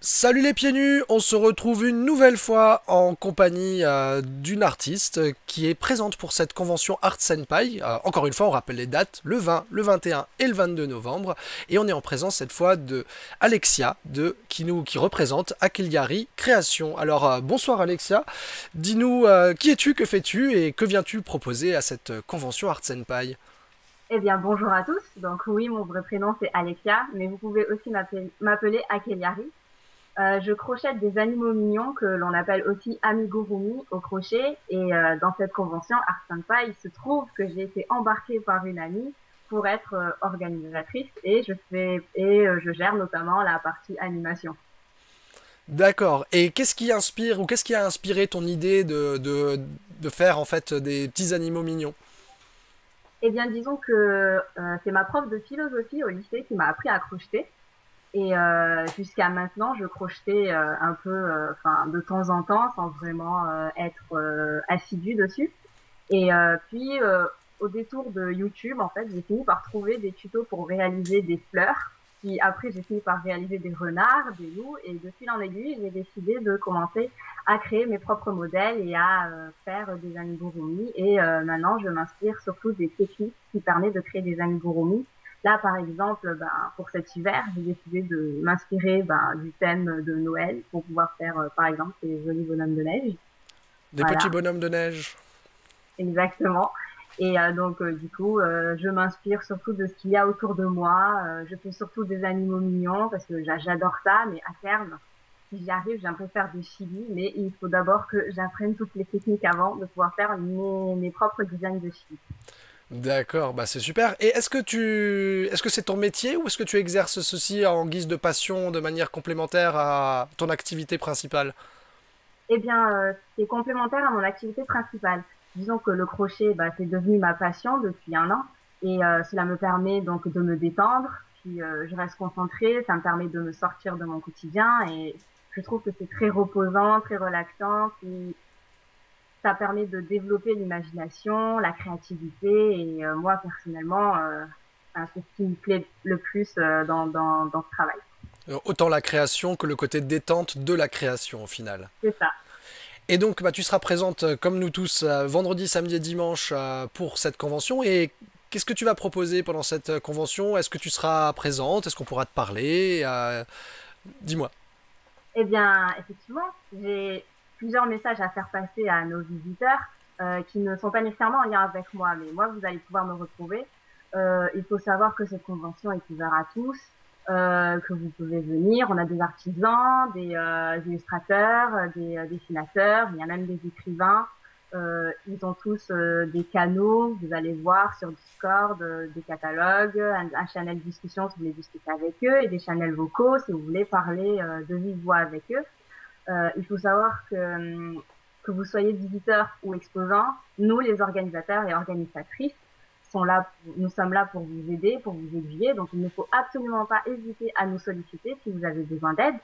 Salut les pieds nus, on se retrouve une nouvelle fois en compagnie d'une artiste qui est présente pour cette convention Art Senpai. Encore une fois, on rappelle les dates, le 20, le 21 et le 22 novembre. Et on est en présence cette fois de Alexia, qui représente Akeliari Création. Alors bonsoir Alexia, dis-nous qui es-tu, que fais-tu et que viens-tu proposer à cette convention Art Senpai? Eh bien, bonjour à tous. Donc oui, mon vrai prénom c'est Alexia, mais vous pouvez aussi m'appeler Akeliari. Je crochette des animaux mignons que l'on appelle aussi amigurumi au crochet. Et dans cette convention Art Senpai, il se trouve que j'ai été embarquée par une amie pour être organisatrice et je gère notamment la partie animation. D'accord. Et qu'est-ce qui inspire ou qu'est-ce qui a inspiré ton idée de faire en fait des petits animaux mignons? Eh bien, disons que c'est ma prof de philosophie au lycée qui m'a appris à crocheter. Et jusqu'à maintenant, je crochetais un peu, enfin de temps en temps, sans vraiment être assidue dessus. Et puis, au détour de YouTube, en fait, j'ai fini par trouver des tutos pour réaliser des fleurs. Puis après, j'ai fini par réaliser des renards, des loups. Et de fil en aiguille, j'ai décidé de commencer à créer mes propres modèles et à faire des amigurumi. Et maintenant, je m'inspire surtout des techniques qui permettent de créer des amigurumi. Là, par exemple, ben, pour cet hiver, j'ai décidé de m'inspirer du thème de Noël pour pouvoir faire, par exemple, ces jolis bonhommes de neige. Des petits Voilà. bonhommes de neige. Exactement. Et donc, du coup, je m'inspire surtout de ce qu'il y a autour de moi. Je fais surtout des animaux mignons parce que j'adore ça, mais à terme, si j'y arrive, j'aimerais faire des chibis, mais il faut d'abord que j'apprenne toutes les techniques avant de pouvoir faire mes propres designs de chibis. D'accord, bah c'est super. Et est-ce que c'est ton métier ou est-ce que tu exerces ceci en guise de passion de manière complémentaire à ton activité principale? Eh bien, c'est complémentaire à mon activité principale. Disons que le crochet, bah, c'est devenu ma passion depuis un an et cela me permet donc de me détendre. Puis je reste concentrée, ça me permet de me sortir de mon quotidien et je trouve que c'est très reposant, très relaxant. Puis ça permet de développer l'imagination, la créativité et moi personnellement, enfin, c'est ce qui me plaît le plus dans ce travail. Autant la création que le côté détente de la création au final. C'est ça. Et donc bah, tu seras présente comme nous tous vendredi, samedi et dimanche pour cette convention. Et qu'est-ce que tu vas proposer pendant cette convention? Est-ce que tu seras présente? Est-ce qu'on pourra te parler? Dis-moi. Eh bien, effectivement, j'ai plusieurs messages à faire passer à nos visiteurs qui ne sont pas nécessairement en lien avec moi, mais moi, vous allez pouvoir me retrouver. Il faut savoir que cette convention est ouverte à tous, que vous pouvez venir. On a des artisans, des illustrateurs, des dessinateurs, il y a même des écrivains. Ils ont tous des canaux, vous allez voir sur Discord, des catalogues, un channel discussion si vous voulez discuter avec eux et des channels vocaux si vous voulez parler de vive voix avec eux. Il faut savoir que vous soyez visiteur ou exposant, nous les organisateurs et organisatrices nous sommes là pour vous aider, pour vous aiguiller. Donc il ne faut absolument pas hésiter à nous solliciter si vous avez besoin d'aide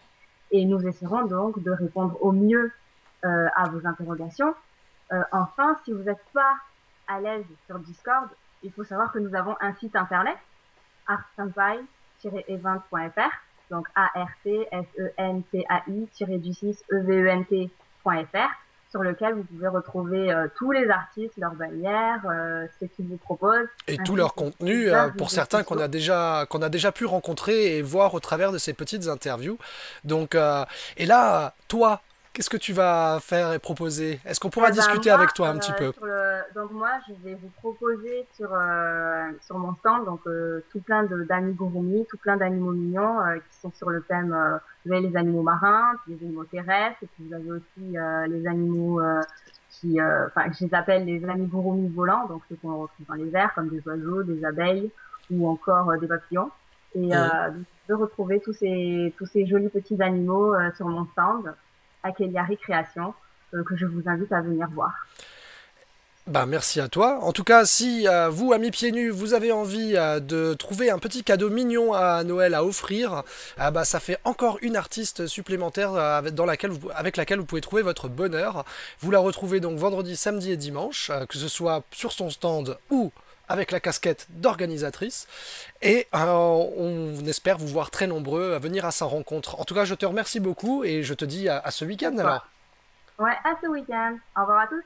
et nous essaierons donc de répondre au mieux à vos interrogations. Enfin, si vous n'êtes pas à l'aise sur Discord, il faut savoir que nous avons un site internet, artsenpai-event.fr, donc artsenpai-event.fr, sur lequel vous pouvez retrouver tous les artistes, leurs bannières, ce qu'ils vous proposent, Et tout ainsi leur que contenu leurs pour réseaux certains sociaux. qu'on a déjà pu rencontrer et voir au travers de ces petites interviews. Donc, et là, toi, qu'est-ce que tu vas faire et proposer? Est-ce qu'on pourra Eh ben discuter avec toi un petit peu? donc moi je vais vous proposer sur mon stand donc tout plein de d'amigurumi, tout plein d'animaux mignons qui sont sur le thème vous avez les animaux marins, puis les animaux terrestres et puis vous avez aussi les animaux enfin je les appelle les amigurumi volants donc ceux qu'on retrouve dans les airs comme des oiseaux, des abeilles ou encore des papillons et Mhm. de retrouver tous ces jolis petits animaux sur mon stand à Keliari Création que je vous invite à venir voir. Bah, merci à toi. En tout cas, si vous, amis pieds nus, vous avez envie de trouver un petit cadeau mignon à Noël à offrir, bah, ça fait encore une artiste supplémentaire avec laquelle vous pouvez trouver votre bonheur. Vous la retrouvez donc vendredi, samedi et dimanche, que ce soit sur son stand ou avec la casquette d'organisatrice. Et on espère vous voir très nombreux à venir à sa rencontre. En tout cas, je te remercie beaucoup et je te dis à ce week-end Ouais, alors. ouais, à ce week-end. Au revoir à tous.